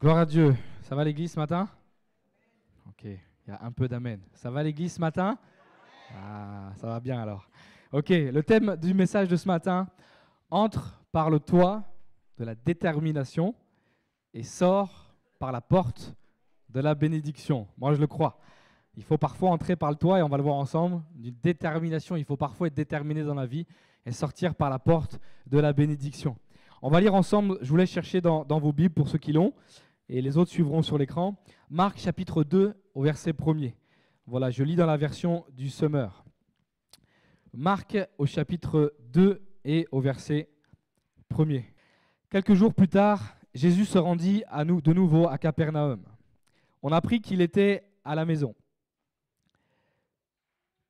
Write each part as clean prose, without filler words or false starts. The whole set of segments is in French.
Gloire à Dieu. Ça va l'église ce matin? Ok, il y a un peu d'amen. Ça va l'église ce matin? Ah, ça va bien alors. Ok, le thème du message de ce matin, entre par le toit de la détermination et sort par la porte de la bénédiction. Moi je le crois. Il faut parfois entrer par le toit, et on va le voir ensemble, d'une détermination. Il faut parfois être déterminé dans la vie et sortir par la porte de la bénédiction. On va lire ensemble, je vous laisse chercher dans vos Bibles pour ceux qui l'ont, et les autres suivront sur l'écran. Marc chapitre 2 au verset 1er. Voilà, je lis dans la version du Summer. Marc au chapitre 2 et au verset 1er. Quelques jours plus tard, Jésus se rendit de nouveau à Capernaum. On apprit qu'il était à la maison.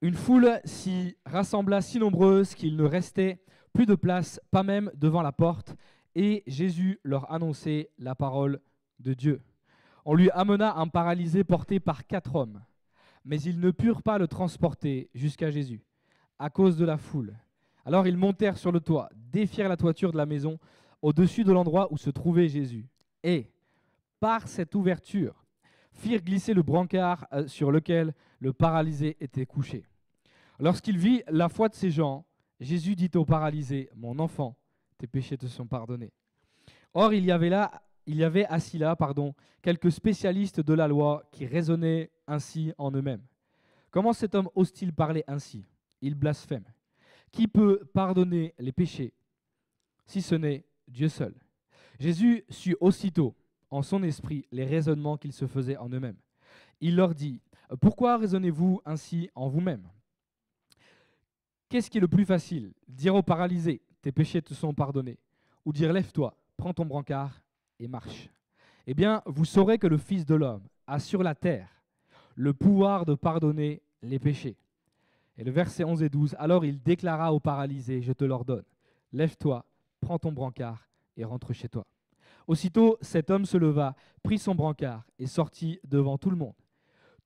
Une foule s'y rassembla si nombreuse qu'il ne restait plus de place, pas même devant la porte, et Jésus leur annonçait la parole de Dieu. On lui amena un paralysé porté par 4 hommes, mais ils ne purent pas le transporter jusqu'à Jésus, à cause de la foule. Alors ils montèrent sur le toit, défirent la toiture de la maison, au-dessus de l'endroit où se trouvait Jésus, et, par cette ouverture, firent glisser le brancard sur lequel le paralysé était couché. Lorsqu'il vit la foi de ces gens, Jésus dit au paralysé, « Mon enfant, tes péchés te sont pardonnés. » Or, il y avait assis là, quelques spécialistes de la loi qui raisonnaient ainsi en eux-mêmes. Comment cet homme ose-t-il parler ainsi? Il blasphème. Qui peut pardonner les péchés si ce n'est Dieu seul? Jésus sut aussitôt en son esprit les raisonnements qu'ils se faisaient en eux-mêmes. Il leur dit, « Pourquoi raisonnez-vous ainsi en vous-mêmes? Qu'est-ce qui est le plus facile? Dire au paralysé, tes péchés te sont pardonnés, ou dire, lève-toi, prends ton brancard et marche. Eh bien, vous saurez que le Fils de l'homme a sur la terre le pouvoir de pardonner les péchés. » Et le verset 11 et 12, alors il déclara au paralysé, je te l'ordonne, lève-toi, prends ton brancard et rentre chez toi. Aussitôt, cet homme se leva, prit son brancard et sortit devant tout le monde.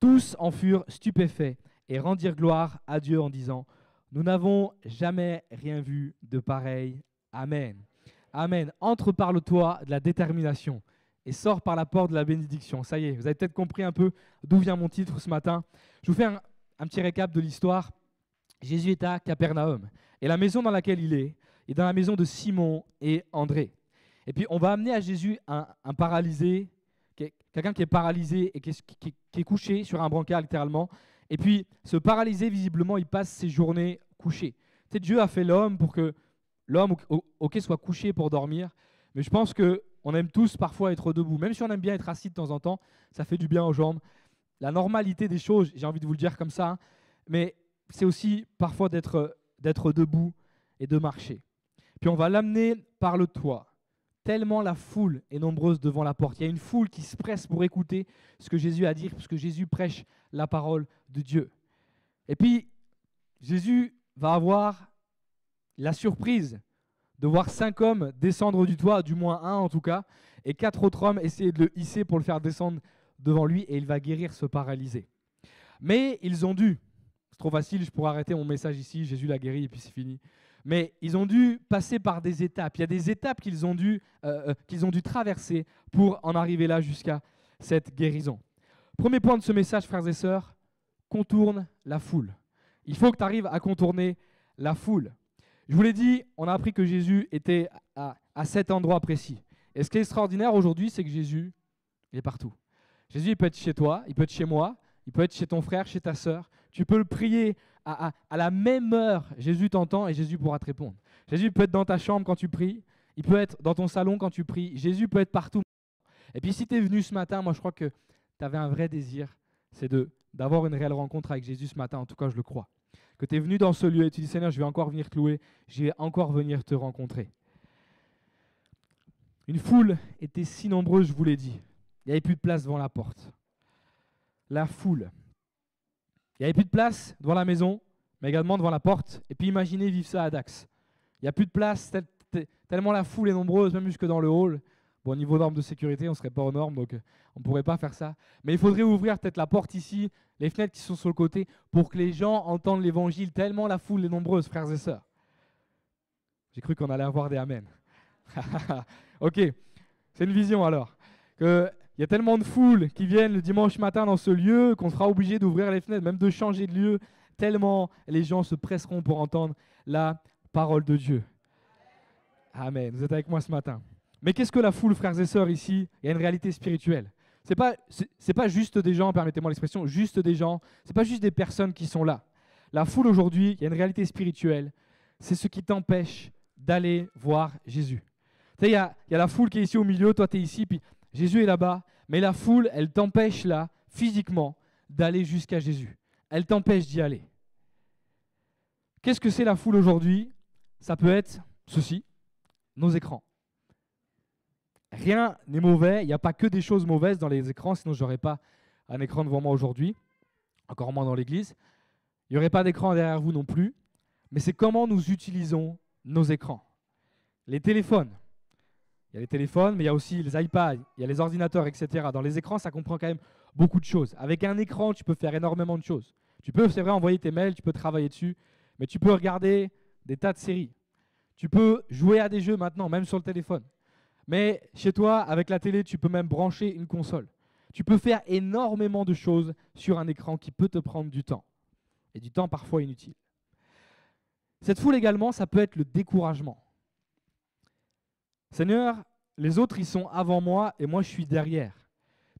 Tous en furent stupéfaits et rendirent gloire à Dieu en disant, nous n'avons jamais rien vu de pareil. Amen. Amen. Entre par le toit de la détermination et sors par la porte de la bénédiction. Ça y est, vous avez peut-être compris un peu d'où vient mon titre ce matin. Je vous fais un petit récap de l'histoire. Jésus est à Capernaum et la maison dans laquelle il est dans la maison de Simon et André. Et puis on va amener à Jésus un paralysé, quelqu'un qui est paralysé et qui est couché sur un brancard littéralement. Et puis, ce paralysé, visiblement, il passe ses journées couché. Tu sais, Dieu a fait l'homme pour que l'homme, soit couché pour dormir. Mais je pense qu'on aime tous parfois être debout. Même si on aime bien être assis de temps en temps, ça fait du bien aux jambes. La normalité des choses, j'ai envie de vous le dire comme ça, hein, mais c'est aussi parfois d'être debout et de marcher. Puis on va l'amener par le toit. Tellement la foule est nombreuse devant la porte. Il y a une foule qui se presse pour écouter ce que Jésus a à dire, parce que Jésus prêche la parole de Dieu. Et puis, Jésus va avoir la surprise de voir 5 hommes descendre du toit, du moins un en tout cas, et 4 autres hommes essayer de le hisser pour le faire descendre devant lui, et il va guérir ce paralysé. Mais ils ont dû, c'est trop facile, je pourrais arrêter mon message ici, Jésus l'a guéri et puis c'est fini. Mais ils ont dû passer par des étapes. Il y a des étapes qu'ils ont dû traverser pour en arriver là jusqu'à cette guérison. Premier point de ce message, frères et sœurs, contourne la foule. Il faut que tu arrives à contourner la foule. Je vous l'ai dit, on a appris que Jésus était à cet endroit précis. Et ce qui est extraordinaire aujourd'hui, c'est que Jésus, il est partout. Jésus, il peut être chez toi, il peut être chez moi, il peut être chez ton frère, chez ta sœur. Tu peux le prier à la même heure. Jésus t'entend et Jésus pourra te répondre. Jésus peut être dans ta chambre quand tu pries. Il peut être dans ton salon quand tu pries. Jésus peut être partout. Et puis si tu es venu ce matin, moi je crois que tu avais un vrai désir, c'est d'avoir une réelle rencontre avec Jésus ce matin. En tout cas, je le crois. Que tu es venu dans ce lieu et tu dis, Seigneur, je vais encore venir te louer. Je vais encore venir te rencontrer. Une foule était si nombreuse, je vous l'ai dit. Il n'y avait plus de place devant la porte. La foule. Il n'y avait plus de place devant la maison, mais également devant la porte. Et puis imaginez vivre ça à Dax. Il n'y a plus de place, tellement la foule est nombreuse, même jusque dans le hall. Bon, au niveau normes de sécurité, on ne serait pas aux normes, donc on ne pourrait pas faire ça. Mais il faudrait ouvrir peut-être la porte ici, les fenêtres qui sont sur le côté, pour que les gens entendent l'évangile, tellement la foule est nombreuse, frères et sœurs. J'ai cru qu'on allait avoir des amen. Ok, c'est une vision alors. qu'il y a tellement de foules qui viennent le dimanche matin dans ce lieu qu'on sera obligé d'ouvrir les fenêtres, même de changer de lieu, tellement les gens se presseront pour entendre la parole de Dieu. Amen. Vous êtes avec moi ce matin. Mais qu'est-ce que la foule, frères et sœurs, ici? Il y a une réalité spirituelle. C'est pas juste des gens, permettez-moi l'expression, juste des gens. C'est pas juste des personnes qui sont là. La foule aujourd'hui, il y a une réalité spirituelle. C'est ce qui t'empêche d'aller voir Jésus. Tu sais, il y a la foule qui est ici au milieu, toi tu es ici, puis Jésus est là-bas. Mais la foule, elle t'empêche là, physiquement, d'aller jusqu'à Jésus. Elle t'empêche d'y aller. Qu'est-ce que c'est la foule aujourd'hui? Ça peut être ceci, nos écrans. Rien n'est mauvais, il n'y a pas que des choses mauvaises dans les écrans, sinon je n'aurais pas un écran devant moi aujourd'hui, encore moins dans l'église. Il n'y aurait pas d'écran derrière vous non plus, mais c'est comment nous utilisons nos écrans. Les téléphones, il y a les téléphones, mais il y a aussi les iPads, il y a les ordinateurs, etc. Dans les écrans, ça comprend quand même beaucoup de choses. Avec un écran, tu peux faire énormément de choses. Tu peux, c'est vrai, envoyer tes mails, tu peux travailler dessus, mais tu peux regarder des tas de séries. Tu peux jouer à des jeux maintenant, même sur le téléphone. Mais chez toi, avec la télé, tu peux même brancher une console. Tu peux faire énormément de choses sur un écran qui peut te prendre du temps. Et du temps parfois inutile. Cette foule également, ça peut être le découragement. Seigneur, les autres, ils sont avant moi et moi, je suis derrière.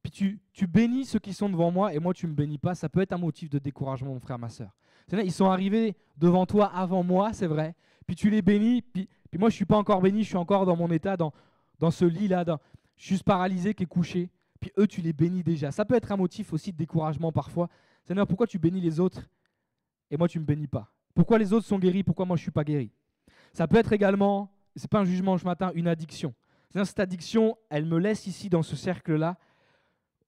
Puis tu bénis ceux qui sont devant moi et moi, tu ne me bénis pas. Ça peut être un motif de découragement, mon frère, ma soeur. Seigneur, ils sont arrivés devant toi avant moi, c'est vrai. Puis tu les bénis, puis moi, je ne suis pas encore béni, je suis encore dans mon état, dans ce lit-là, je suis juste paralysé, qui est couché, puis eux, tu les bénis déjà. Ça peut être un motif aussi de découragement parfois. Seigneur, pourquoi tu bénis les autres et moi, tu ne me bénis pas? Pourquoi les autres sont guéris, pourquoi moi, je ne suis pas guéri? Ça peut être également, ce n'est pas un jugement ce matin, une addiction. Seigneur, cette addiction, elle me laisse ici, dans ce cercle-là,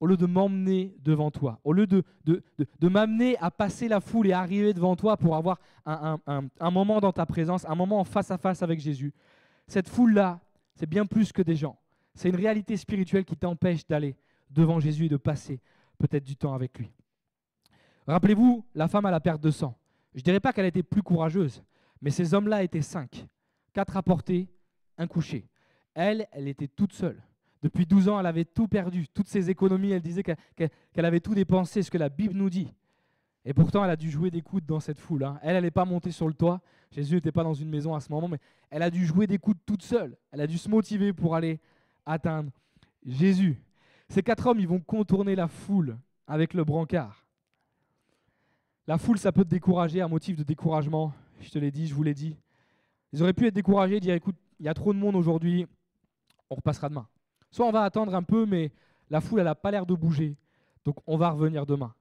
au lieu de m'emmener devant toi, au lieu de m'amener à passer la foule et arriver devant toi pour avoir un moment dans ta présence, un moment en face à face avec Jésus. Cette foule-là, c'est bien plus que des gens. C'est une réalité spirituelle qui t'empêche d'aller devant Jésus et de passer peut-être du temps avec lui. Rappelez-vous, la femme à la perte de sang. Je ne dirais pas qu'elle était plus courageuse, mais ces hommes-là étaient 5. 4 à porter, un couché. Elle était toute seule. Depuis 12 ans, elle avait tout perdu. Toutes ses économies, elle disait qu'elle avait tout dépensé, ce que la Bible nous dit. Et pourtant, elle a dû jouer des coudes dans cette foule. Elle n'est pas montée sur le toit. Jésus n'était pas dans une maison à ce moment, mais elle a dû jouer des coudes toute seule. Elle a dû se motiver pour aller atteindre Jésus. Ces 4 hommes, ils vont contourner la foule avec le brancard. La foule, ça peut te décourager, un motif de découragement. Je te l'ai dit, je vous l'ai dit. Ils auraient pu être découragés, dire écoute, il y a trop de monde aujourd'hui, on repassera demain. Soit on va attendre un peu, mais la foule, elle n'a pas l'air de bouger, donc on va revenir demain.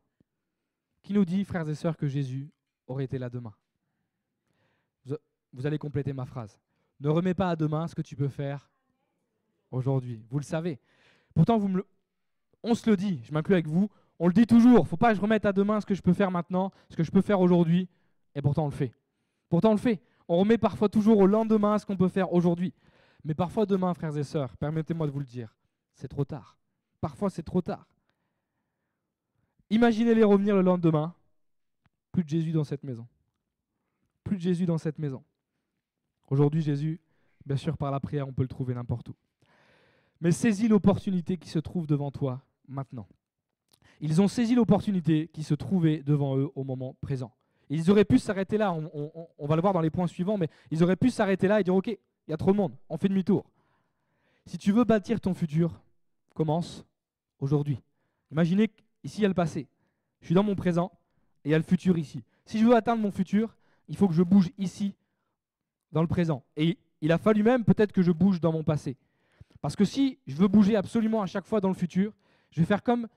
Qui nous dit, frères et sœurs, que Jésus aurait été là demain? Vous allez compléter ma phrase. Ne remets pas à demain ce que tu peux faire aujourd'hui. Vous le savez. Pourtant, on se le dit, je m'inclus avec vous, on le dit toujours. Il ne faut pas que je remette à demain ce que je peux faire maintenant, ce que je peux faire aujourd'hui, et pourtant on le fait. Pourtant on le fait. On remet parfois toujours au lendemain ce qu'on peut faire aujourd'hui. Mais parfois demain, frères et sœurs, permettez-moi de vous le dire, c'est trop tard. Parfois c'est trop tard. Imaginez-les revenir le lendemain, plus de Jésus dans cette maison. Plus de Jésus dans cette maison. Aujourd'hui, Jésus, bien sûr, par la prière, on peut le trouver n'importe où. Mais saisis l'opportunité qui se trouve devant toi maintenant. Ils ont saisi l'opportunité qui se trouvait devant eux au moment présent. Ils auraient pu s'arrêter là, on va le voir dans les points suivants, mais ils auraient pu s'arrêter là et dire « Ok, il y a trop de monde, on fait demi-tour ». Si tu veux bâtir ton futur, commence aujourd'hui. Imaginez qu'ici, il y a le passé. Je suis dans mon présent et il y a le futur ici. Si je veux atteindre mon futur, il faut que je bouge ici, dans le présent. Et il a fallu même peut-être que je bouge dans mon passé. Parce que si je veux bouger absolument à chaque fois dans le futur, je vais faire comme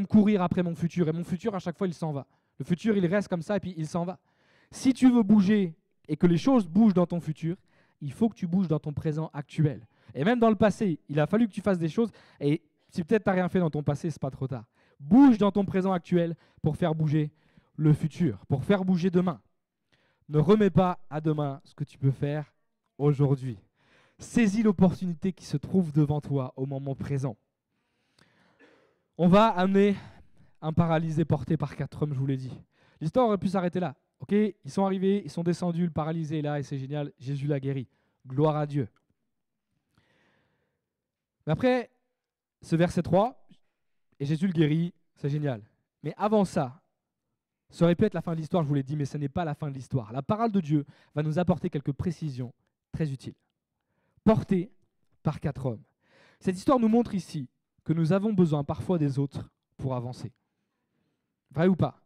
courir après mon futur. Et mon futur, à chaque fois, il s'en va. Le futur, il reste comme ça et puis il s'en va. Si tu veux bouger et que les choses bougent dans ton futur, il faut que tu bouges dans ton présent actuel. Et même dans le passé, il a fallu que tu fasses des choses. Et si peut-être tu n'as rien fait dans ton passé, ce n'est pas trop tard. Bouge dans ton présent actuel pour faire bouger le futur, pour faire bouger demain. Ne remets pas à demain ce que tu peux faire aujourd'hui. Saisis l'opportunité qui se trouve devant toi au moment présent. On va amener un paralysé porté par 4 hommes, je vous l'ai dit. L'histoire aurait pu s'arrêter là. Ok, ils sont arrivés, ils sont descendus, le paralysé est là et c'est génial, Jésus l'a guéri. Gloire à Dieu. Mais après, ce verset 3, et Jésus le guérit, c'est génial. Mais avant ça aurait pu être la fin de l'histoire, je vous l'ai dit, mais ce n'est pas la fin de l'histoire. La parole de Dieu va nous apporter quelques précisions très utiles. Portée par 4 hommes. Cette histoire nous montre ici que nous avons besoin parfois des autres pour avancer. Vrai ou pas?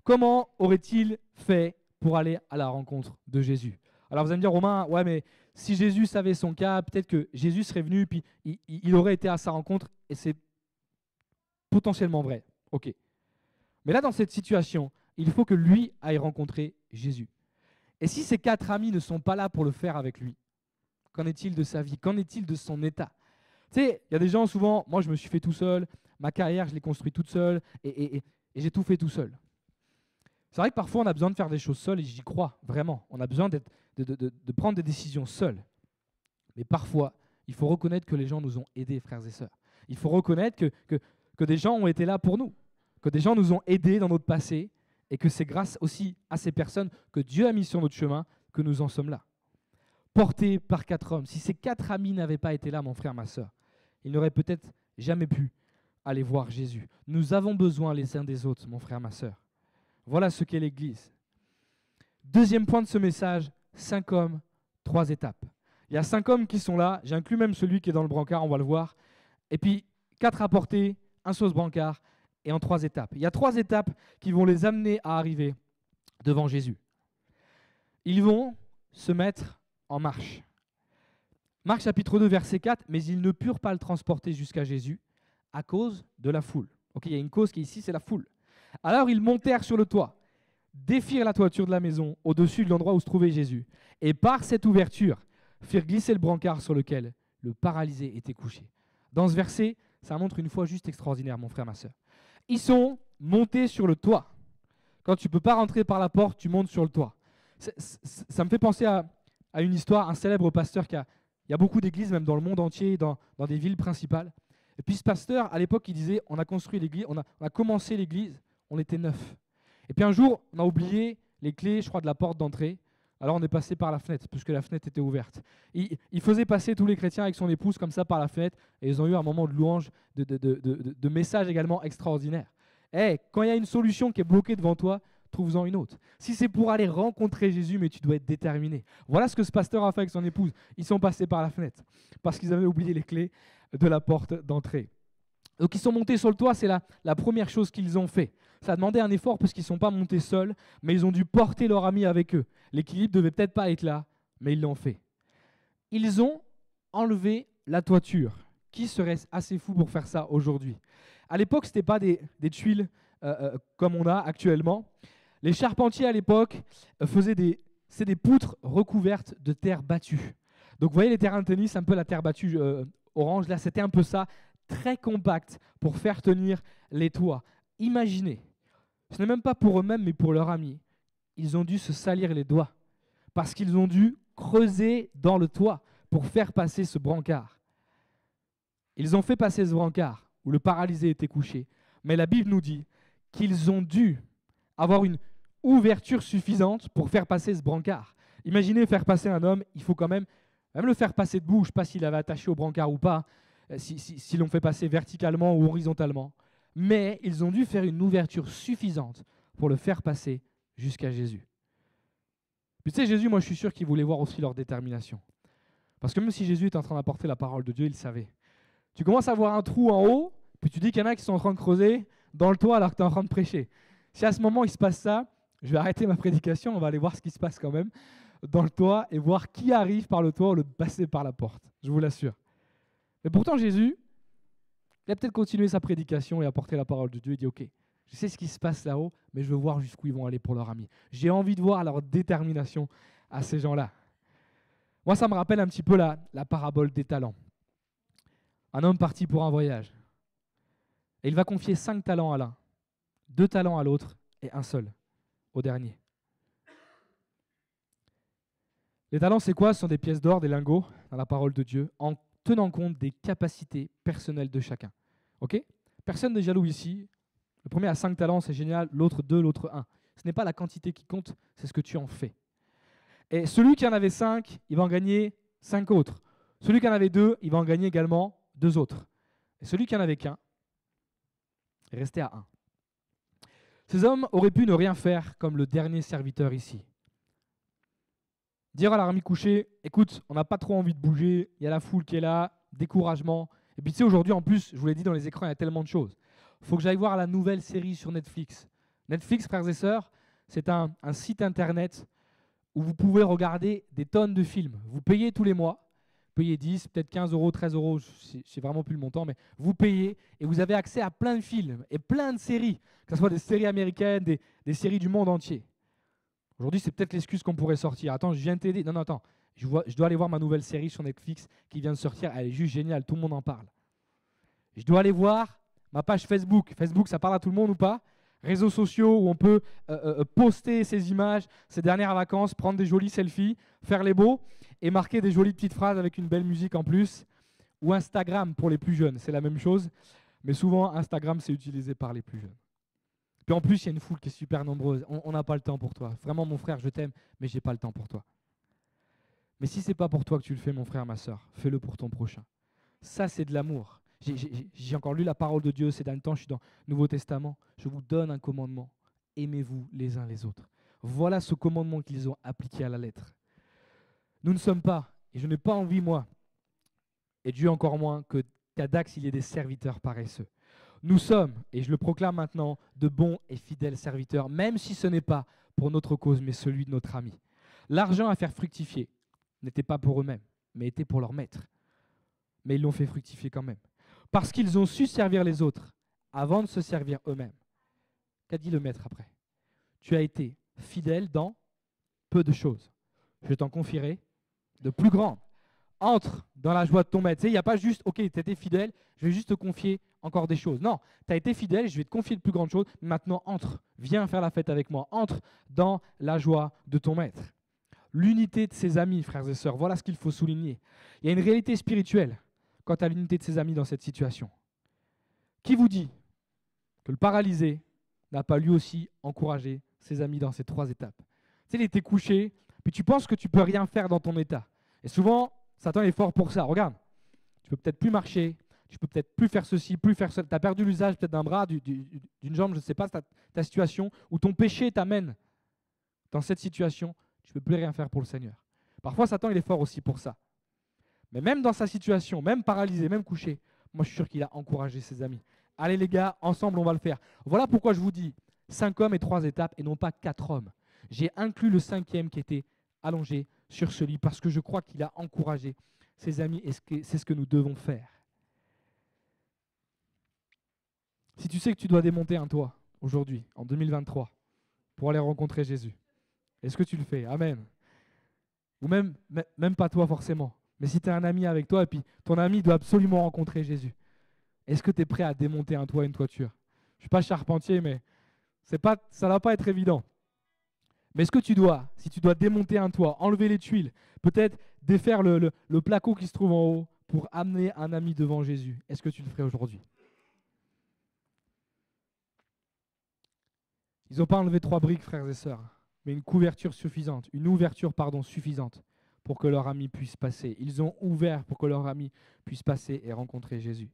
Comment aurait-il fait pour aller à la rencontre de Jésus? Alors vous allez me dire, Romain, ouais, mais si Jésus savait son cas, peut-être que Jésus serait venu, puis il aurait été à sa rencontre, et c'est potentiellement vrai. Ok. Mais là, dans cette situation, il faut que lui aille rencontrer Jésus. Et si ces 4 amis ne sont pas là pour le faire avec lui, qu'en est-il de sa vie? Qu'en est-il de son état? Tu sais, il y a des gens souvent, moi je me suis fait tout seul, ma carrière je l'ai construite toute seule, et j'ai tout fait tout seul. C'est vrai que parfois on a besoin de faire des choses seul, et j'y crois vraiment. On a besoin de prendre des décisions seuls. Mais parfois, il faut reconnaître que les gens nous ont aidés, frères et sœurs. Il faut reconnaître que des gens ont été là pour nous, que des gens nous ont aidés dans notre passé, et que c'est grâce aussi à ces personnes que Dieu a mis sur notre chemin que nous en sommes là. Portés par 4 hommes. Si ces 4 amis n'avaient pas été là, mon frère, ma sœur, ils n'auraient peut-être jamais pu aller voir Jésus. Nous avons besoin les uns des autres, mon frère, ma sœur. Voilà ce qu'est l'Église. Deuxième point de ce message, 5 hommes, 3 étapes. Il y a 5 hommes qui sont là, j'inclus même celui qui est dans le brancard, on va le voir. Et puis 4 à porter, un sauce brancard, et en 3 étapes. Il y a 3 étapes qui vont les amener à arriver devant Jésus. Ils vont se mettre en marche. Marc chapitre 2, verset 4, « Mais ils ne purent pas le transporter jusqu'à Jésus à cause de la foule. » Ok, il y a une cause qui est ici, c'est la foule. « Alors ils montèrent sur le toit, défirent la toiture de la maison au-dessus de l'endroit où se trouvait Jésus, et par cette ouverture, firent glisser le brancard sur lequel le paralysé était couché. » Dans ce verset, ça montre une foi juste extraordinaire, mon frère, ma sœur. Ils sont montés sur le toit. Quand tu ne peux pas rentrer par la porte, tu montes sur le toit. Ça me fait penser à une histoire, un célèbre pasteur il y a beaucoup d'églises, même dans le monde entier, dans des villes principales. Et puis ce pasteur, à l'époque, il disait, on a construit l'église, on a commencé l'église, on était 9. Et puis un jour, on a oublié les clés, je crois, de la porte d'entrée. Alors on est passé par la fenêtre, puisque la fenêtre était ouverte. Il faisait passer tous les chrétiens avec son épouse comme ça par la fenêtre, et ils ont eu un moment de louange, de message également extraordinaire. Quand il y a une solution qui est bloquée devant toi, trouve-en une autre. Si c'est pour aller rencontrer Jésus, mais tu dois être déterminé. Voilà ce que ce pasteur a fait avec son épouse. Ils sont passés par la fenêtre, parce qu'ils avaient oublié les clés de la porte d'entrée. Donc ils sont montés sur le toit, c'est la première chose qu'ils ont fait. Ça a demandé un effort parce qu'ils ne sont pas montés seuls, mais ils ont dû porter leur ami avec eux. L'équilibre ne devait peut-être pas être là, mais ils l'ont fait. Ils ont enlevé la toiture. Qui serait assez fou pour faire ça aujourd'hui? À l'époque, ce n'était pas des tuiles comme on a actuellement. Les charpentiers à l'époque faisaient des poutres recouvertes de terre battue. Donc vous voyez les terrains de tennis, un peu la terre battue orange, là c'était un peu ça, très compact pour faire tenir les toits. Imaginez, ce n'est même pas pour eux-mêmes, mais pour leurs amis. Ils ont dû se salir les doigts parce qu'ils ont dû creuser dans le toit pour faire passer ce brancard. Ils ont fait passer ce brancard où le paralysé était couché. Mais la Bible nous dit qu'ils ont dû avoir une ouverture suffisante pour faire passer ce brancard. Imaginez faire passer un homme, il faut quand même le faire passer debout, je ne sais pas s'il avait attaché au brancard ou pas, si l'on fait passer verticalement ou horizontalement. Mais ils ont dû faire une ouverture suffisante pour le faire passer jusqu'à Jésus. Puis tu sais, Jésus, moi je suis sûr qu'il voulait voir aussi leur détermination. Parce que même si Jésus est en train d'apporter la parole de Dieu, il le savait. Tu commences à voir un trou en haut, puis tu dis qu'il y en a qui sont en train de creuser dans le toit alors que tu es en train de prêcher. Si à ce moment il se passe ça, je vais arrêter ma prédication, on va aller voir ce qui se passe quand même dans le toit et voir qui arrive par le toit au lieu de passer par la porte, je vous l'assure. Mais pourtant Jésus, il a peut-être continué sa prédication et apporté la parole de Dieu et dit « Ok, je sais ce qui se passe là-haut, mais je veux voir jusqu'où ils vont aller pour leur ami. J'ai envie de voir leur détermination à ces gens-là. » Moi, ça me rappelle un petit peu la parabole des talents. Un homme parti pour un voyage. Et il va confier 5 talents à l'un, 2 talents à l'autre et un seul au dernier. Les talents, c'est quoi? Ce sont des pièces d'or, des lingots dans la parole de Dieu, en tenant compte des capacités personnelles de chacun. Ok? Personne n'est jaloux ici. Le premier a 5 talents, c'est génial. L'autre 2, l'autre 1. Ce n'est pas la quantité qui compte, c'est ce que tu en fais. Et celui qui en avait 5, il va en gagner 5 autres. Celui qui en avait 2, il va en gagner également 2 autres. Et celui qui en avait qu'un est resté à un. Ces hommes auraient pu ne rien faire comme le dernier serviteur ici. Dire à l'armée couchée, écoute, on n'a pas trop envie de bouger, il y a la foule qui est là, découragement. Et puis tu sais, aujourd'hui en plus, je vous l'ai dit dans les écrans, il y a tellement de choses. Il faut que j'aille voir la nouvelle série sur Netflix. Netflix, frères et sœurs, c'est un site internet où vous pouvez regarder des tonnes de films. Vous payez tous les mois, vous payez 10, peut-être 15 euros, 13 euros, je ne sais vraiment plus le montant, mais vous payez et vous avez accès à plein de films et plein de séries, que ce soit des séries américaines, des séries du monde entier. Aujourd'hui, c'est peut-être l'excuse qu'on pourrait sortir. Attends, je viens de t'aider. Non, attends, je dois aller voir ma nouvelle série sur Netflix qui vient de sortir. Elle est juste géniale, tout le monde en parle. Je dois aller voir ma page Facebook. Facebook, ça parle à tout le monde ou pas? Réseaux sociaux où on peut poster ses images, ses dernières vacances, prendre des jolis selfies, faire les beaux et marquer des jolies petites phrases avec une belle musique en plus. Ou Instagram pour les plus jeunes, c'est la même chose. Mais souvent, Instagram, c'est utilisé par les plus jeunes. Puis en plus, il y a une foule qui est super nombreuse. On n'a pas le temps pour toi. Vraiment, mon frère, je t'aime, mais je n'ai pas le temps pour toi. Mais si ce n'est pas pour toi que tu le fais, mon frère, ma soeur, fais-le pour ton prochain. Ça, c'est de l'amour. J'ai encore lu la parole de Dieu ces derniers temps, je suis dans le Nouveau Testament. Je vous donne un commandement. Aimez-vous les uns les autres. Voilà ce commandement qu'ils ont appliqué à la lettre. Nous ne sommes pas, et je n'ai pas envie, moi, et Dieu encore moins, qu'à Dax, il y ait des serviteurs paresseux. Nous sommes, et je le proclame maintenant, de bons et fidèles serviteurs, même si ce n'est pas pour notre cause, mais celui de notre ami. L'argent à faire fructifier n'était pas pour eux-mêmes, mais était pour leur maître. Mais ils l'ont fait fructifier quand même. Parce qu'ils ont su servir les autres avant de se servir eux-mêmes. Qu'a dit le maître après? Tu as été fidèle dans peu de choses. Je t'en confierai de plus grandes. Entre dans la joie de ton maître. Il n'y a pas juste, ok, tu étais fidèle, je vais juste te confier encore des choses. Non, tu as été fidèle, je vais te confier de plus grandes choses. Maintenant, entre, viens faire la fête avec moi. Entre dans la joie de ton maître. L'unité de ses amis, frères et sœurs, voilà ce qu'il faut souligner. Il y a une réalité spirituelle quant à l'unité de ses amis dans cette situation. Qui vous dit que le paralysé n'a pas lui aussi encouragé ses amis dans ces 3 étapes? Tu sais, il était couché, puis tu penses que tu ne peux rien faire dans ton état. Et souvent, Satan est fort pour ça. Regarde, tu peux peut-être plus marcher, tu peux peut-être plus faire ceci, plus faire cela. Tu as perdu l'usage peut-être d'un bras, d'une jambe, je ne sais pas, ta situation, où ton péché t'amène dans cette situation, tu ne peux plus rien faire pour le Seigneur. Parfois, Satan, il est fort aussi pour ça. Mais même dans sa situation, même paralysé, même couché, moi, je suis sûr qu'il a encouragé ses amis. Allez les gars, ensemble, on va le faire. Voilà pourquoi je vous dis 5 hommes et 3 étapes et non pas 4 hommes. J'ai inclus le 5e qui était allongé sur ce lit parce que je crois qu'il a encouragé ses amis et c'est ce que nous devons faire. Si tu sais que tu dois démonter un toit aujourd'hui, en 2023, pour aller rencontrer Jésus, est-ce que tu le fais? Amen. Ou même pas toi forcément, mais si tu as un ami avec toi et puis ton ami doit absolument rencontrer Jésus, est-ce que tu es prêt à démonter un toit, une toiture? Je ne suis pas charpentier, mais ça ne va pas être évident. Mais est-ce que si tu dois démonter un toit, enlever les tuiles, peut-être défaire le placo qui se trouve en haut pour amener un ami devant Jésus, est-ce que tu le ferais aujourd'hui? Ils n'ont pas enlevé 3 briques, frères et sœurs, mais une ouverture suffisante pour que leur ami puisse passer. Ils ont ouvert pour que leur ami puisse passer et rencontrer Jésus.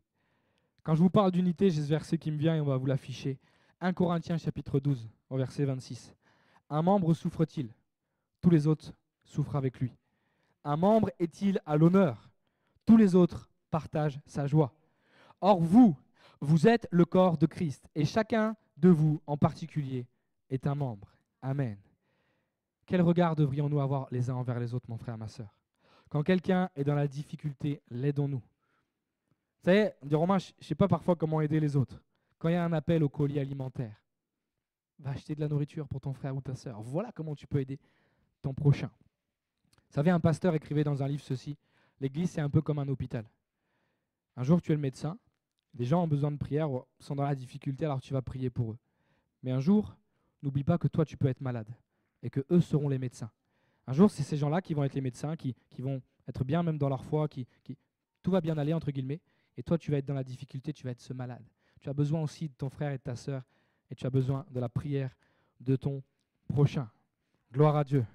Quand je vous parle d'unité, j'ai ce verset qui me vient et on va vous l'afficher. 1 Corinthiens chapitre 12, au verset 26. Un membre souffre-t-il? Tous les autres souffrent avec lui. Un membre est-il à l'honneur? Tous les autres partagent sa joie. Or vous êtes le corps de Christ et chacun de vous en particulier est un membre. Amen. Quel regard devrions-nous avoir les uns envers les autres, mon frère, ma sœur? Quand quelqu'un est dans la difficulté, l'aidons-nous. Vous savez, on dit Romain, je ne sais pas parfois comment aider les autres. Quand il y a un appel au colis alimentaire, va acheter de la nourriture pour ton frère ou ta sœur. Voilà comment tu peux aider ton prochain. Vous savez, un pasteur écrivait dans un livre ceci: l'Église, c'est un peu comme un hôpital. Un jour, tu es le médecin, des gens ont besoin de prière, sont dans la difficulté, alors tu vas prier pour eux. Mais un jour, n'oublie pas que toi, tu peux être malade et que eux seront les médecins. Un jour, c'est ces gens-là qui vont être les médecins, qui vont être bien même dans leur foi, tout va bien aller, entre guillemets, et toi, tu vas être dans la difficulté, tu vas être ce malade. Tu as besoin aussi de ton frère et de ta sœur, et tu as besoin de la prière de ton prochain. Gloire à Dieu.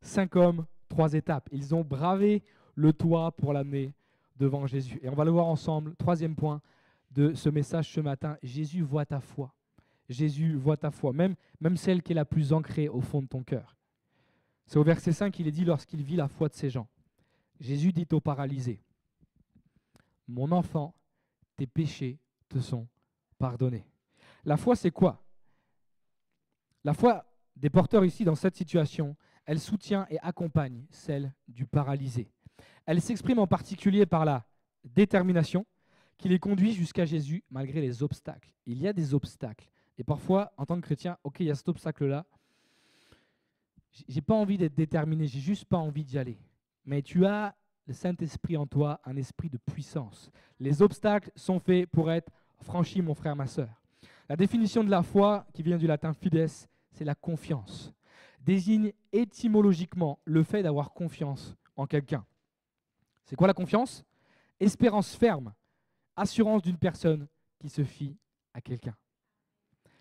5 hommes, 3 étapes. Ils ont bravé le toit pour l'amener devant Jésus. Et on va le voir ensemble. 3e point, de ce message ce matin. Jésus voit ta foi. Jésus voit ta foi, même celle qui est la plus ancrée au fond de ton cœur. C'est au verset 5 qu'il est dit lorsqu'il vit la foi de ces gens. Jésus dit au paralysé, « Mon enfant, tes péchés te sont pardonnés. » La foi, c'est quoi? La foi des porteurs ici, dans cette situation, elle soutient et accompagne celle du paralysé. Elle s'exprime en particulier par la détermination qui les conduit jusqu'à Jésus malgré les obstacles. Il y a des obstacles. Et parfois, en tant que chrétien, ok, il y a cet obstacle-là. J'ai pas envie d'être déterminé, j'ai juste pas envie d'y aller. Mais tu as le Saint-Esprit en toi, un esprit de puissance. Les obstacles sont faits pour être franchis, mon frère, ma sœur. La définition de la foi, qui vient du latin fides, c'est la confiance. Désigne étymologiquement le fait d'avoir confiance en quelqu'un. C'est quoi la confiance? Espérance ferme, assurance d'une personne qui se fie à quelqu'un.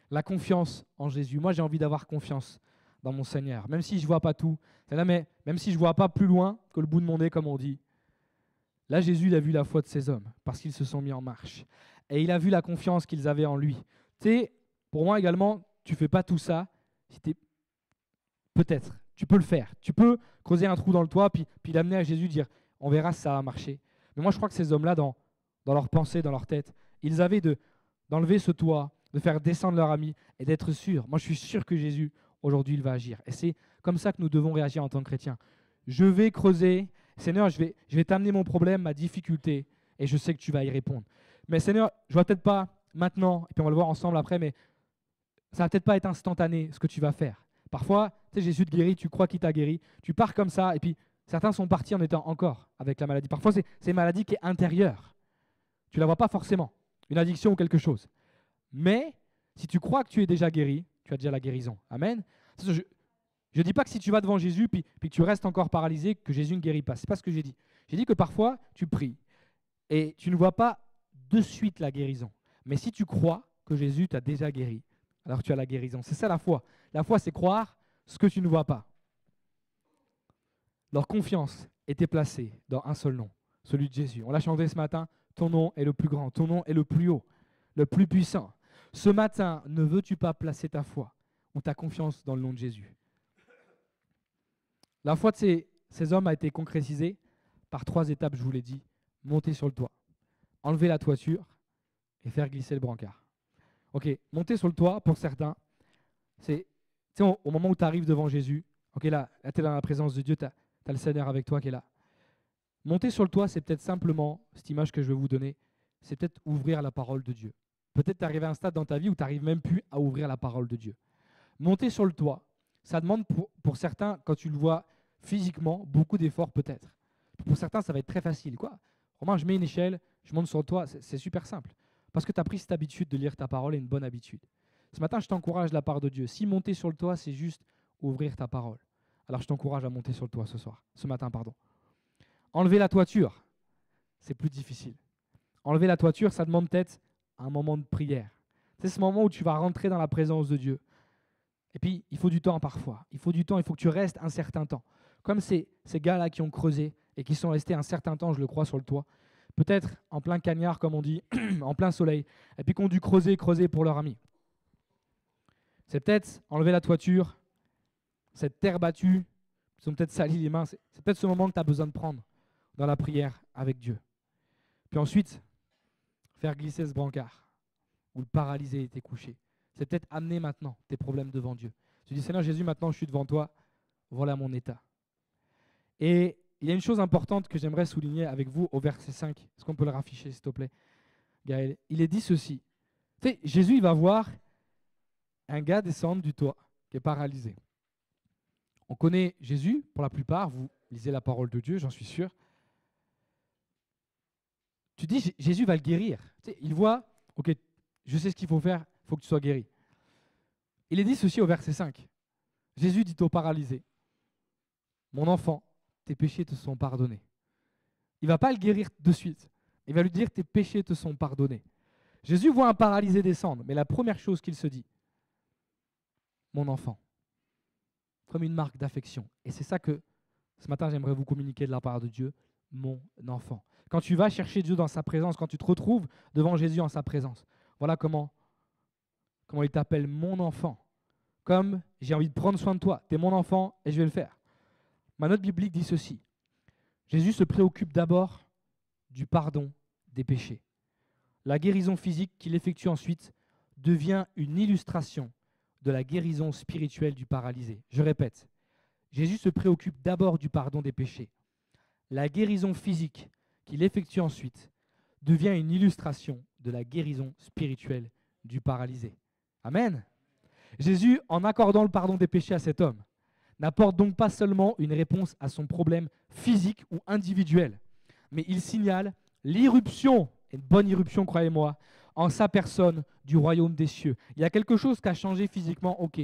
La confiance en Jésus. Moi, j'ai envie d'avoir confiance dans mon Seigneur, même si je ne vois pas tout. Là, mais même si je ne vois pas plus loin que le bout de mon nez, comme on dit. Là, Jésus, il a vu la foi de ces hommes parce qu'ils se sont mis en marche. Et il a vu la confiance qu'ils avaient en lui. Tu sais, pour moi également, tu ne fais pas tout ça si tu es... Peut-être, tu peux le faire. Tu peux creuser un trou dans le toit, puis l'amener à Jésus, dire, on verra si ça va marcher. Mais moi, je crois que ces hommes-là, dans leur pensée, dans leur tête, ils avaient d'enlever ce toit, de faire descendre leur ami et d'être sûrs. Moi, je suis sûr que Jésus, aujourd'hui, il va agir. Et c'est comme ça que nous devons réagir en tant que chrétiens. Je vais creuser. Seigneur, je vais t'amener mon problème, ma difficulté, et je sais que tu vas y répondre. Mais Seigneur, je ne vois peut-être pas maintenant, et puis on va le voir ensemble après, mais ça va peut-être pas être instantané ce que tu vas faire. Parfois, tu sais, Jésus te guérit, tu crois qu'il t'a guéri, tu pars comme ça, et puis certains sont partis en étant encore avec la maladie. Parfois, c'est une maladie qui est intérieure. Tu ne la vois pas forcément, une addiction ou quelque chose. Mais si tu crois que tu es déjà guéri, tu as déjà la guérison. Amen. Je ne dis pas que si tu vas devant Jésus, puis que tu restes encore paralysé, que Jésus ne guérit pas. Ce n'est pas ce que j'ai dit. J'ai dit que parfois, tu pries et tu ne vois pas de suite la guérison. Mais si tu crois que Jésus t'a déjà guéri, alors tu as la guérison. C'est ça la foi. La foi, c'est croire ce que tu ne vois pas. Leur confiance était placée dans un seul nom, celui de Jésus. On l'a chanté ce matin, ton nom est le plus grand, ton nom est le plus haut, le plus puissant. Ce matin, ne veux-tu pas placer ta foi ou ta confiance dans le nom de Jésus? La foi de ces hommes a été concrétisée par 3 étapes, je vous l'ai dit. Monter sur le toit, enlever la toiture et faire glisser le brancard. Ok, monter sur le toit, pour certains, c'est au moment où tu arrives devant Jésus, ok, là tu es dans la présence de Dieu, tu as le Seigneur avec toi qui est là. Monter sur le toit, c'est peut-être simplement, cette image que je vais vous donner, c'est peut-être ouvrir la parole de Dieu. Peut-être tu arrives à un stade dans ta vie où tu n'arrives même plus à ouvrir la parole de Dieu. Monter sur le toit, ça demande pour certains, quand tu le vois physiquement, beaucoup d'efforts peut-être. Pour certains, ça va être très facile. Quoi. Romain, je mets une échelle, je monte sur le toit, c'est super simple. Parce que tu as pris cette habitude de lire ta parole et une bonne habitude. Ce matin, je t'encourage de la part de Dieu. Si monter sur le toit, c'est juste ouvrir ta parole, alors je t'encourage à monter sur le toit ce matin. Enlever la toiture, c'est plus difficile. Enlever la toiture, ça demande peut-être un moment de prière. C'est ce moment où tu vas rentrer dans la présence de Dieu. Et puis, il faut du temps parfois. Il faut du temps, il faut que tu restes un certain temps. Comme ces gars-là qui ont creusé et qui sont restés un certain temps, je le crois, sur le toit. Peut-être en plein cagnard, comme on dit, en plein soleil. Et puis qui ont dû creuser pour leur ami. C'est peut-être enlever la toiture, cette terre battue, ils ont peut-être sali les mains. C'est peut-être ce moment que tu as besoin de prendre dans la prière avec Dieu. Puis ensuite, faire glisser ce brancard où le paralysé était couché. C'est peut-être amener maintenant tes problèmes devant Dieu. Tu dis, Seigneur Jésus, maintenant je suis devant toi, voilà mon état. Et il y a une chose importante que j'aimerais souligner avec vous au verset 5. Est-ce qu'on peut le rafficher, s'il te plaît, Gaël? Il est dit ceci. Tu sais, Jésus, il va voir un gars descendre du toit qui est paralysé. On connaît Jésus, pour la plupart, vous lisez la parole de Dieu, j'en suis sûr. Tu dis, Jésus va le guérir. Tu sais, il voit, ok, je sais ce qu'il faut faire, il faut que tu sois guéri. Il est dit ceci au verset 5. Jésus dit au paralysé, mon enfant, tes péchés te sont pardonnés. Il ne va pas le guérir de suite. Il va lui dire, tes péchés te sont pardonnés. Jésus voit un paralysé descendre, mais la première chose qu'il se dit, mon enfant, comme une marque d'affection. Et c'est ça que ce matin, j'aimerais vous communiquer de la part de Dieu, mon enfant. Quand tu vas chercher Dieu dans sa présence, quand tu te retrouves devant Jésus en sa présence, voilà comment il t'appelle mon enfant. Comme j'ai envie de prendre soin de toi, tu es mon enfant et je vais le faire. Ma note biblique dit ceci. Jésus se préoccupe d'abord du pardon des péchés. La guérison physique qu'il effectue ensuite devient une illustration de la guérison spirituelle du paralysé. Je répète, Jésus se préoccupe d'abord du pardon des péchés. La guérison physique qu'il effectue ensuite devient une illustration de la guérison spirituelle du paralysé. Amen. Jésus, en accordant le pardon des péchés à cet homme, n'apporte donc pas seulement une réponse à son problème physique ou individuel, mais il signale l'irruption, une bonne irruption, croyez-moi, en sa personne du royaume des cieux. Il y a quelque chose qui a changé physiquement, ok,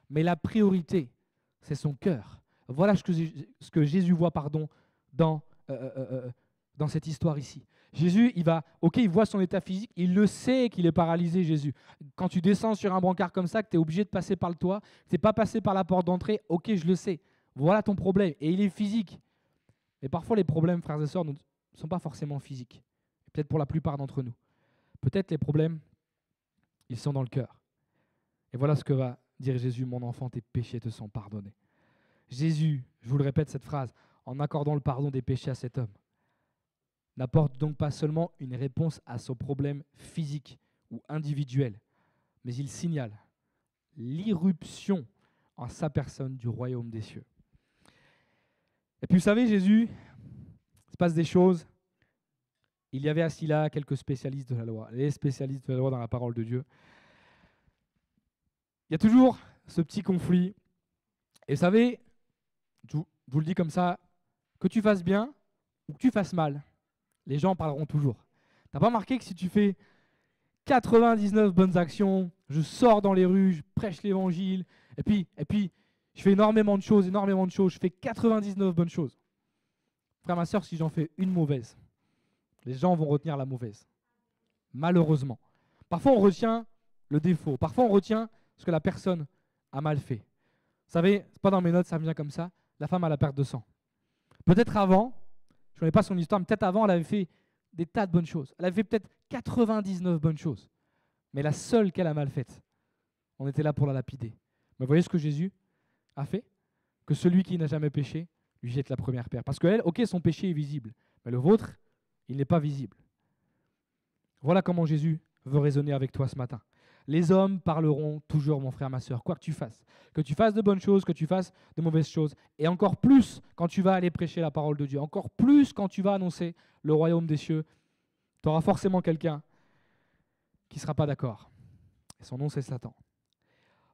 mais la priorité, c'est son cœur. Voilà ce que Jésus voit dans cette histoire ici. Jésus, il voit son état physique, il le sait qu'il est paralysé, Jésus. Quand tu descends sur un brancard comme ça, que tu es obligé de passer par le toit, que tu n'es pas passé par la porte d'entrée, ok, je le sais. Voilà ton problème, et il est physique. Mais parfois, les problèmes, frères et sœurs, ne sont pas forcément physiques. Peut-être pour la plupart d'entre nous. Peut-être les problèmes, ils sont dans le cœur. Et voilà ce que va dire Jésus, mon enfant, tes péchés te sont pardonnés. Jésus, je vous le répète cette phrase, en accordant le pardon des péchés à cet homme, n'apporte donc pas seulement une réponse à son problème physique ou individuel, mais il signale l'irruption en sa personne du royaume des cieux. Et puis vous savez, Jésus, il se passe des choses. Il y avait assis là quelques spécialistes de la loi, les spécialistes de la loi dans la parole de Dieu. Il y a toujours ce petit conflit. Et vous savez, je vous le dis comme ça, que tu fasses bien ou que tu fasses mal, les gens en parleront toujours. Tu n'as pas remarqué que si tu fais 99 bonnes actions, je sors dans les rues, je prêche l'évangile, et puis je fais énormément de choses, je fais 99 bonnes choses. Frère, ma soeur, si j'en fais une mauvaise, les gens vont retenir la mauvaise. Malheureusement. Parfois, on retient le défaut. Parfois, on retient ce que la personne a mal fait. Vous savez, c'est pas dans mes notes, ça me vient comme ça. La femme a la perte de sang. Peut-être avant, je ne connais pas son histoire, mais peut-être avant, elle avait fait des tas de bonnes choses. Elle avait fait peut-être 99 bonnes choses. Mais la seule qu'elle a mal faite, on était là pour la lapider. Mais vous voyez ce que Jésus a fait? Que celui qui n'a jamais péché lui jette la première pierre. Parce qu'elle, ok, son péché est visible, mais le vôtre, il n'est pas visible. Voilà comment Jésus veut raisonner avec toi ce matin. Les hommes parleront toujours, mon frère, ma soeur, quoi que tu fasses. Que tu fasses de bonnes choses, que tu fasses de mauvaises choses. Et encore plus quand tu vas aller prêcher la parole de Dieu. Encore plus quand tu vas annoncer le royaume des cieux. Tu auras forcément quelqu'un qui ne sera pas d'accord. Et son nom, c'est Satan.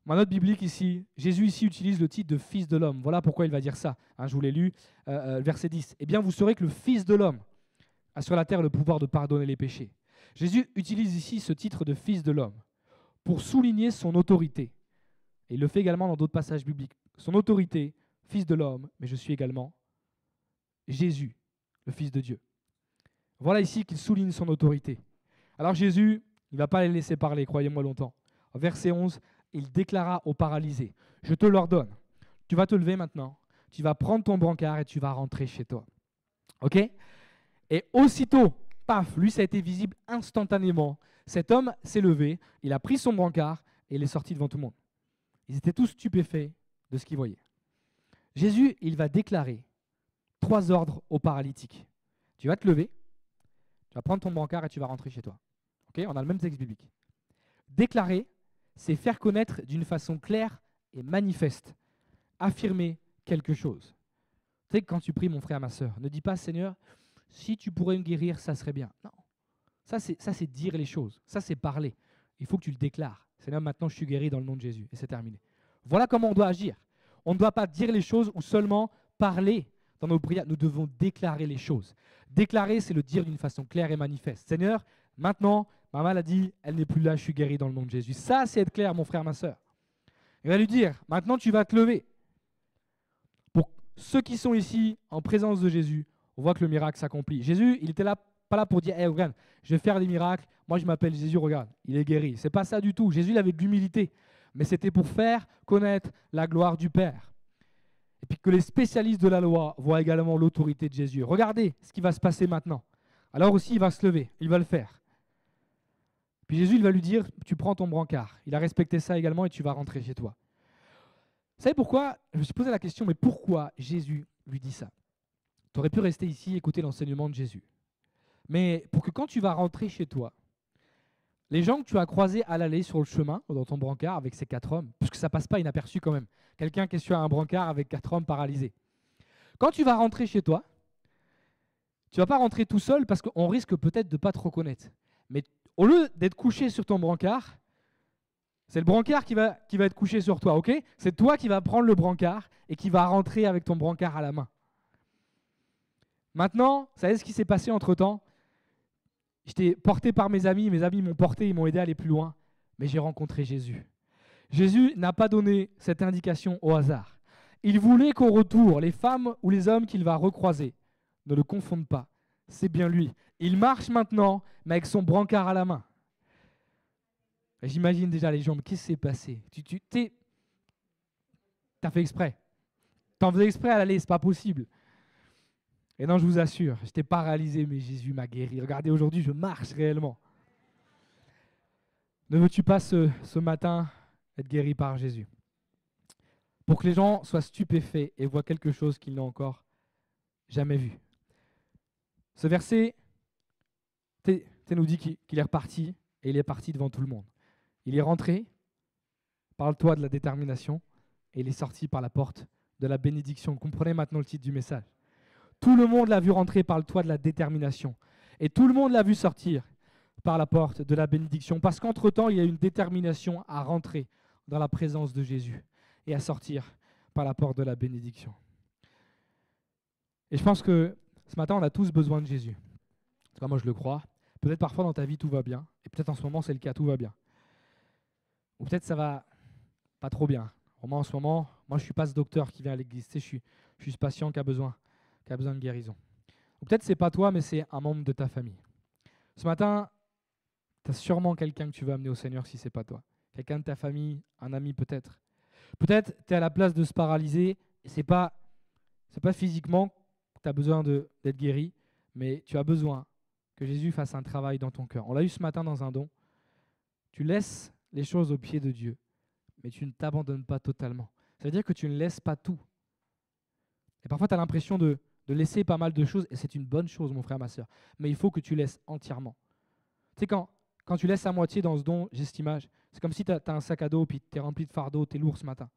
Ma note biblique ici, Jésus ici utilise le titre de Fils de l'homme. Voilà pourquoi il va dire ça. Je vous l'ai lu, verset 10. Eh bien, vous saurez que le Fils de l'homme a sur la terre le pouvoir de pardonner les péchés. Jésus utilise ici ce titre de Fils de l'homme pour souligner son autorité. Et il le fait également dans d'autres passages bibliques. Son autorité, Fils de l'homme, mais je suis également Jésus, le Fils de Dieu. Voilà ici qu'il souligne son autorité. Alors Jésus, il ne va pas les laisser parler, croyez-moi longtemps. En verset 11, il déclara aux paralysés, « Je te l'ordonne, tu vas te lever maintenant, tu vas prendre ton brancard et tu vas rentrer chez toi. » Ok ? Et aussitôt, paf, lui ça a été visible instantanément. Cet homme s'est levé, il a pris son brancard et il est sorti devant tout le monde. Ils étaient tous stupéfaits de ce qu'ils voyaient. Jésus, il va déclarer 3 ordres aux paralytiques. Tu vas te lever, tu vas prendre ton brancard et tu vas rentrer chez toi. Ok ? On a le même texte biblique. Déclarer, c'est faire connaître d'une façon claire et manifeste. Affirmer quelque chose. Tu sais que quand tu pries, mon frère, ma soeur, ne dis pas, Seigneur, si tu pourrais me guérir, ça serait bien. Non. Ça, c'est dire les choses. Ça, c'est parler. Il faut que tu le déclares. Seigneur, maintenant, je suis guéri dans le nom de Jésus. Et c'est terminé. Voilà comment on doit agir. On ne doit pas dire les choses ou seulement parler dans nos prières. Nous devons déclarer les choses. Déclarer, c'est le dire d'une façon claire et manifeste. Seigneur, maintenant, ma maladie, elle n'est plus là, je suis guéri dans le nom de Jésus. Ça, c'est être clair, mon frère, ma soeur. Il va lui dire, maintenant, tu vas te lever. Pour ceux qui sont ici en présence de Jésus, on voit que le miracle s'accomplit. Jésus, il n'était là, pas là pour dire, hey, regarde, je vais faire des miracles. Moi, je m'appelle Jésus, regarde, il est guéri. Ce n'est pas ça du tout. Jésus, il avait de l'humilité. Mais c'était pour faire connaître la gloire du Père. Et puis que les spécialistes de la loi voient également l'autorité de Jésus. Regardez ce qui va se passer maintenant. Alors aussi, il va se lever, il va le faire. Puis Jésus, il va lui dire, tu prends ton brancard. Il a respecté ça également et tu vas rentrer chez toi. Vous savez pourquoi? Je me suis posé la question, mais pourquoi Jésus lui dit ça? Tu aurais pu rester ici et écouter l'enseignement de Jésus. Mais pour que quand tu vas rentrer chez toi, les gens que tu as croisés à l'aller sur le chemin, dans ton brancard, avec ces 4 hommes, puisque ça passe pas inaperçu quand même, quelqu'un qui est sur un brancard avec 4 hommes paralysés. Quand tu vas rentrer chez toi, tu ne vas pas rentrer tout seul parce qu'on risque peut-être de ne pas te reconnaître. Mais au lieu d'être couché sur ton brancard, c'est le brancard qui va être couché sur toi, ok? C'est toi qui vas prendre le brancard et qui va rentrer avec ton brancard à la main. Maintenant, vous savez ce qui s'est passé entre-temps? J'étais porté par mes amis m'ont porté, ils m'ont aidé à aller plus loin, mais j'ai rencontré Jésus. Jésus n'a pas donné cette indication au hasard. Il voulait qu'au retour, les femmes ou les hommes qu'il va recroiser ne le confondent pas. C'est bien lui. Il marche maintenant, mais avec son brancard à la main. Et j'imagine déjà les gens, mais qu'est-ce qui s'est passé? T'as fait exprès. T'en faisais exprès à l'aller, c'est pas possible. Et non, je vous assure, je n'étais pas réalisé, mais Jésus m'a guéri. Regardez, aujourd'hui, je marche réellement. Ne veux-tu pas ce matin être guéri par Jésus? Pour que les gens soient stupéfaits et voient quelque chose qu'ils n'ont encore jamais vu. Ce verset nous dit qu'il est reparti et il est parti devant tout le monde. Il est rentré par le toit de la détermination et il est sorti par la porte de la bénédiction. Comprenez maintenant le titre du message. Tout le monde l'a vu rentrer par le toit de la détermination. Et tout le monde l'a vu sortir par la porte de la bénédiction. Parce qu'entre-temps, il y a une détermination à rentrer dans la présence de Jésus et à sortir par la porte de la bénédiction. Et je pense que ce matin, on a tous besoin de Jésus. En tout cas, moi, je le crois. Peut-être parfois dans ta vie, tout va bien. Et peut-être en ce moment, c'est le cas, tout va bien. Ou peut-être ça va pas trop bien. Moi, en ce moment, moi, je ne suis pas ce docteur qui vient à l'église. Je suis ce patient qui a besoin de guérison. Ou peut-être c'est pas toi, mais c'est un membre de ta famille. Ce matin, tu as sûrement quelqu'un que tu veux amener au Seigneur si ce n'est pas toi. Quelqu'un de ta famille, un ami peut-être. Peut-être tu es à la place de se paralyser et c'est pas physiquement que tu as besoin d'être guéri, mais tu as besoin que Jésus fasse un travail dans ton cœur. On l'a eu ce matin dans un don. Tu laisses les choses au pied de Dieu, mais tu ne t'abandonnes pas totalement. Ça veut dire que tu ne laisses pas tout. Et parfois, tu as l'impression de laisser pas mal de choses, et c'est une bonne chose, mon frère, ma soeur. Mais il faut que tu laisses entièrement. Tu sais, quand tu laisses à moitié dans ce don, j'ai cette image, c'est comme si tu as un sac à dos, puis tu es rempli de fardeaux, tu es lourd ce matin.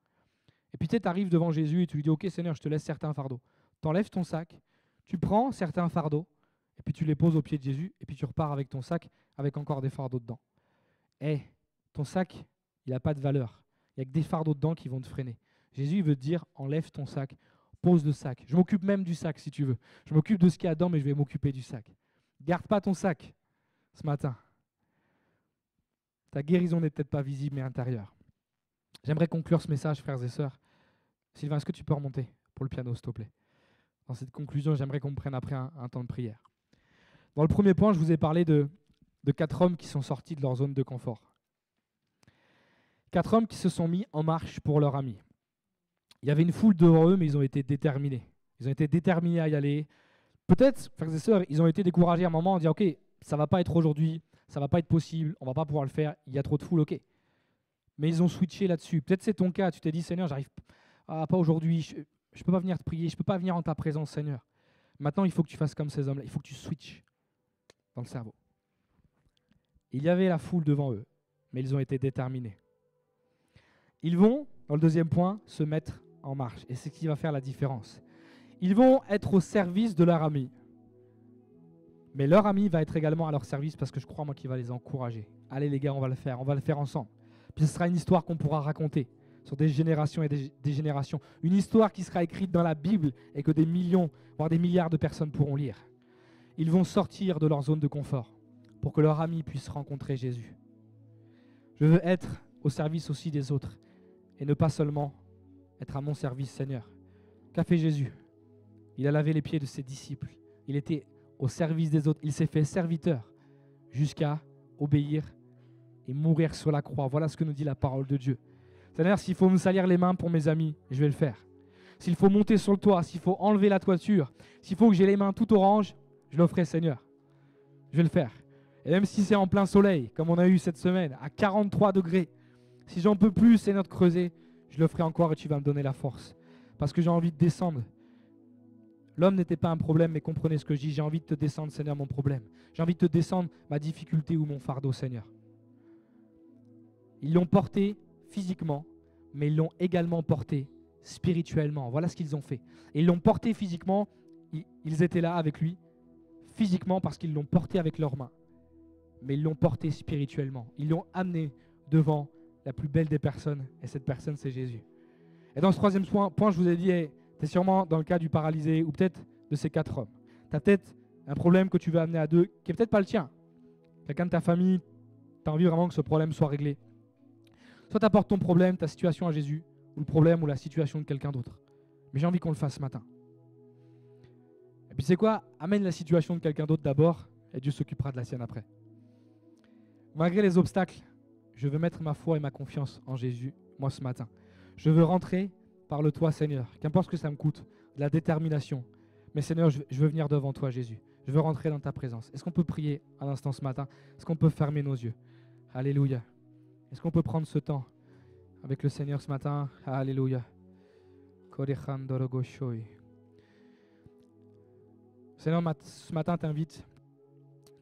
Et puis tu arrives devant Jésus et tu lui dis, ok Seigneur, je te laisse certains fardeaux. Tu enlèves ton sac, tu prends certains fardeaux, et puis tu les poses au pied de Jésus, et puis tu repars avec ton sac, avec encore des fardeaux dedans. Ton sac, il n'a pas de valeur. Il n'y a que des fardeaux dedans qui vont te freiner. Jésus il veut te dire, enlève ton sac, pose le sac. Je m'occupe même du sac si tu veux. Je m'occupe de ce qu'il y a dedans, mais je vais m'occuper du sac. Garde pas ton sac ce matin. Ta guérison n'est peut-être pas visible, mais intérieure. J'aimerais conclure ce message, frères et sœurs. Sylvain, est-ce que tu peux remonter pour le piano, s'il te plaît? Dans cette conclusion, j'aimerais qu'on prenne après un temps de prière. Dans le premier point, je vous ai parlé de 4 hommes qui sont sortis de leur zone de confort. 4 hommes qui se sont mis en marche pour leur ami. Il y avait une foule devant eux, mais ils ont été déterminés. Ils ont été déterminés à y aller. Peut-être, frères et sœurs, ils ont été découragés à un moment en disant « Ok, ça ne va pas être aujourd'hui, ça ne va pas être possible, on ne va pas pouvoir le faire, il y a trop de foule, ok. » Mais ils ont switché là-dessus. Peut-être c'est ton cas, tu t'es dit « Seigneur, j'arrive pas aujourd'hui, je ne peux pas venir te prier, je ne peux pas venir en ta présence, Seigneur. » Maintenant, il faut que tu fasses comme ces hommes-là, il faut que tu switches dans le cerveau. Il y avait la foule devant eux, mais ils ont été déterminés. Ils vont, dans le deuxième point, se mettre en marche. Et c'est ce qui va faire la différence. Ils vont être au service de leur ami. Mais leur ami va être également à leur service parce que je crois, moi, qu'il va les encourager. Allez les gars, on va le faire ensemble. Puis ce sera une histoire qu'on pourra raconter sur des générations et des générations. Une histoire qui sera écrite dans la Bible et que des millions, voire des milliards de personnes pourront lire. Ils vont sortir de leur zone de confort pour que leur ami puisse rencontrer Jésus. Je veux être au service aussi des autres et ne pas seulement être à mon service, Seigneur. Qu'a fait Jésus? Il a lavé les pieds de ses disciples. Il était au service des autres. Il s'est fait serviteur jusqu'à obéir et mourir sur la croix. Voilà ce que nous dit la parole de Dieu. Seigneur, s'il faut me salir les mains pour mes amis, je vais le faire. S'il faut monter sur le toit, s'il faut enlever la toiture, s'il faut que j'ai les mains tout orange, je le ferai, Seigneur. je vais le faire. Et même si c'est en plein soleil, comme on a eu cette semaine, à 43 degrés, si j'en peux plus, Seigneur, de creuser, je le ferai encore et tu vas me donner la force. Parce que j'ai envie de descendre. L'homme n'était pas un problème, mais comprenez ce que je dis. J'ai envie de te descendre, Seigneur, mon problème. J'ai envie de te descendre ma difficulté ou mon fardeau, Seigneur. Ils l'ont porté physiquement, mais ils l'ont également porté spirituellement. Voilà ce qu'ils ont fait. Et ils l'ont porté physiquement, ils étaient là avec lui, physiquement parce qu'ils l'ont porté avec leurs mains. Mais ils l'ont porté spirituellement. Ils l'ont amené devant la plus belle des personnes, et cette personne, c'est Jésus. Et dans ce troisième point, je vous ai dit, tu es sûrement dans le cas du paralysé, ou peut-être de ces 4 hommes. Tu as peut-être un problème que tu veux amener à 2, qui n'est peut-être pas le tien. Quelqu'un de ta famille, tu as envie vraiment que ce problème soit réglé. Soit tu apportes ton problème, ta situation à Jésus, ou le problème ou la situation de quelqu'un d'autre. Mais j'ai envie qu'on le fasse ce matin. Et puis c'est quoi? Amène la situation de quelqu'un d'autre d'abord, et Dieu s'occupera de la sienne après. Malgré les obstacles, je veux mettre ma foi et ma confiance en Jésus, moi ce matin. Je veux rentrer par le toit, Seigneur. Qu'importe ce que ça me coûte, de la détermination. Mais Seigneur, je veux venir devant toi, Jésus. Je veux rentrer dans ta présence. Est-ce qu'on peut prier un instant ce matin? Est-ce qu'on peut fermer nos yeux? Alléluia. Est-ce qu'on peut prendre ce temps avec le Seigneur ce matin? Alléluia. Seigneur, ce matin, t'invite,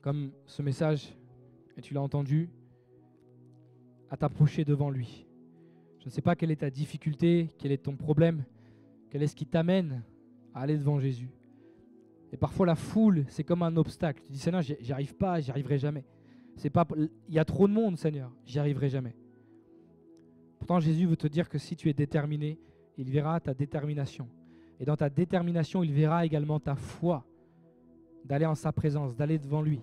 comme ce message, et tu l'as entendu, à t'approcher devant lui. Je ne sais pas quelle est ta difficulté, quel est ton problème, quel est ce qui t'amène à aller devant Jésus. Et parfois la foule, c'est comme un obstacle. Tu dis, Seigneur, j'y arrive pas, j'y arriverai jamais. Il y a trop de monde, Seigneur, j'y arriverai jamais. Pourtant, Jésus veut te dire que si tu es déterminé, il verra ta détermination. Et dans ta détermination, il verra également ta foi d'aller en sa présence, d'aller devant lui.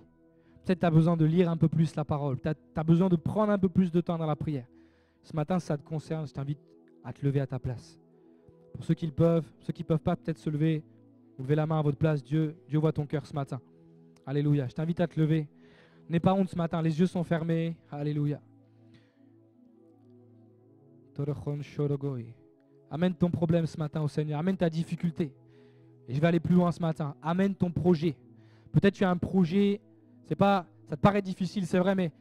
Peut-être tu as besoin de lire un peu plus la parole. Tu as besoin de prendre un peu plus de temps dans la prière. Ce matin, ça te concerne, je t'invite à te lever à ta place. Pour ceux qui le peuvent, ceux qui ne peuvent pas peut-être se lever, levez la main à votre place. Dieu voit ton cœur ce matin. Alléluia. Je t'invite à te lever. N'aie pas honte ce matin, les yeux sont fermés. Alléluia. Amène ton problème ce matin au Seigneur. Amène ta difficulté. Et je vais aller plus loin ce matin. Amène ton projet. Peut-être tu as un projet, ça te paraît difficile, c'est vrai, mais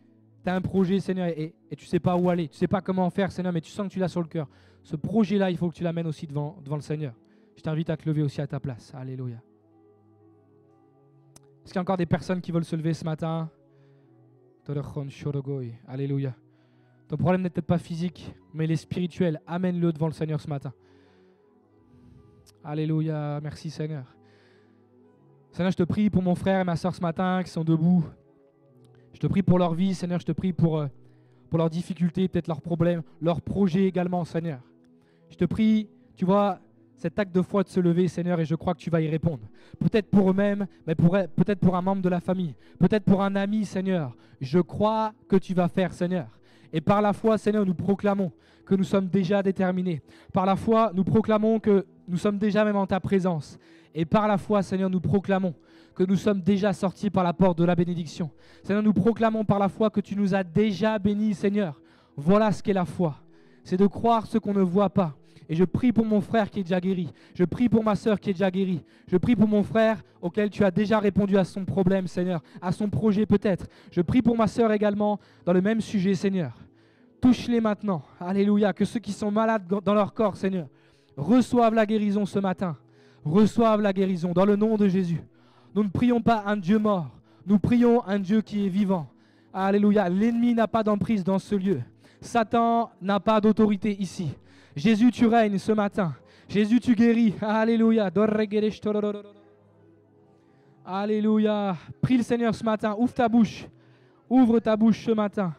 tu as un projet, Seigneur, et tu ne sais pas où aller. Tu ne sais pas comment faire, Seigneur, mais tu sens que tu l'as sur le cœur. Ce projet-là, il faut que tu l'amènes aussi devant le Seigneur. Je t'invite à te lever aussi à ta place. Alléluia. Est-ce qu'il y a encore des personnes qui veulent se lever ce matin? Alléluia. Ton problème n'est peut-être pas physique, mais il est spirituel. Amène-le devant le Seigneur ce matin. Alléluia. Merci Seigneur. Seigneur, je te prie pour mon frère et ma soeur ce matin qui sont debout. Je te prie pour leur vie, Seigneur. Je te prie pour leurs difficultés, peut-être leurs problèmes, leurs projets également, Seigneur. Je te prie, tu vois, cet acte de foi de se lever, Seigneur, et je crois que tu vas y répondre. Peut-être pour eux-mêmes, mais peut-être pour un membre de la famille, peut-être pour un ami, Seigneur. Je crois que tu vas faire, Seigneur. Et par la foi, Seigneur, nous proclamons que nous sommes déjà déterminés. Par la foi, nous proclamons que nous sommes déjà même en ta présence. Et par la foi, Seigneur, nous proclamons que nous sommes déjà sortis par la porte de la bénédiction. Seigneur, nous proclamons par la foi que tu nous as déjà bénis, Seigneur. Voilà ce qu'est la foi. C'est de croire ce qu'on ne voit pas. Et je prie pour mon frère qui est déjà guéri. Je prie pour ma sœur qui est déjà guérie. Je prie pour mon frère auquel tu as déjà répondu à son problème, Seigneur, à son projet peut-être. Je prie pour ma sœur également dans le même sujet, Seigneur. Touche-les maintenant. Alléluia. Que ceux qui sont malades dans leur corps, Seigneur, reçoivent la guérison ce matin. Reçoivent la guérison dans le nom de Jésus. Nous ne prions pas un Dieu mort. Nous prions un Dieu qui est vivant. Alléluia. L'ennemi n'a pas d'emprise dans ce lieu. Satan n'a pas d'autorité ici. Jésus, tu règnes ce matin. Jésus, tu guéris. Alléluia. Alléluia. Prie le Seigneur ce matin. Ouvre ta bouche. Ouvre ta bouche ce matin.